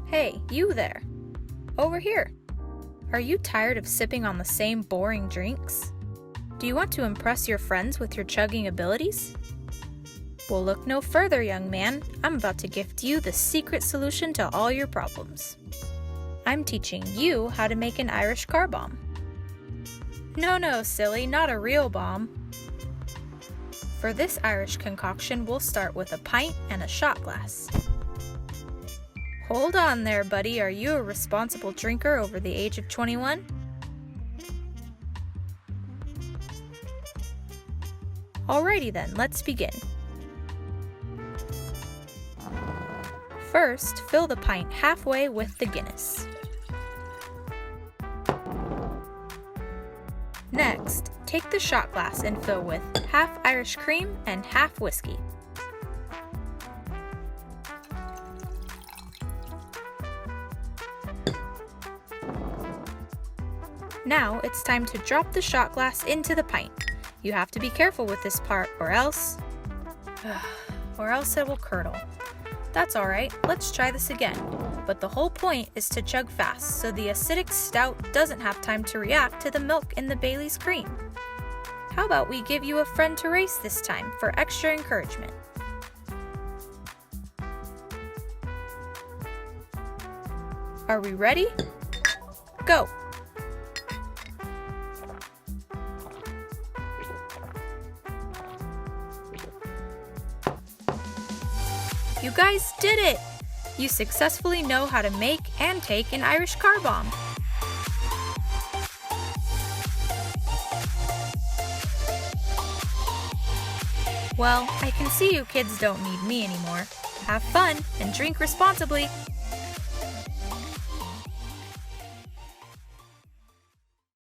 Hey, you there. Over here. Are you tired of sipping on the same boring drinks? Do you want to impress your friends with your chugging abilities? Well, look no further, young man. I'm about to gift you the secret solution to all your problems. I'm teaching you how to make an Irish car bomb. No, silly, not a real bomb. For this Irish concoction, we'll start with a pint and a shot glass. Hold on there, buddy. Are you a responsible drinker over the age of 21? Alrighty then, let's begin. First, fill the pint halfway with the Guinness. Next, take the shot glass and fill with half Irish cream and half whiskey. Now it's time to drop the shot glass into the pint. You have to be careful with this part or else it will curdle. That's alright, let's try this again. But the whole point is to chug fast so the acidic stout doesn't have time to react to the milk in the Bailey's cream. How about we give you a friend to race this time for extra encouragement? Are we ready? Go! You guys did it! You successfully know how to make and take an Irish car bomb. Well, I can see you kids don't need me anymore. Have fun and drink responsibly.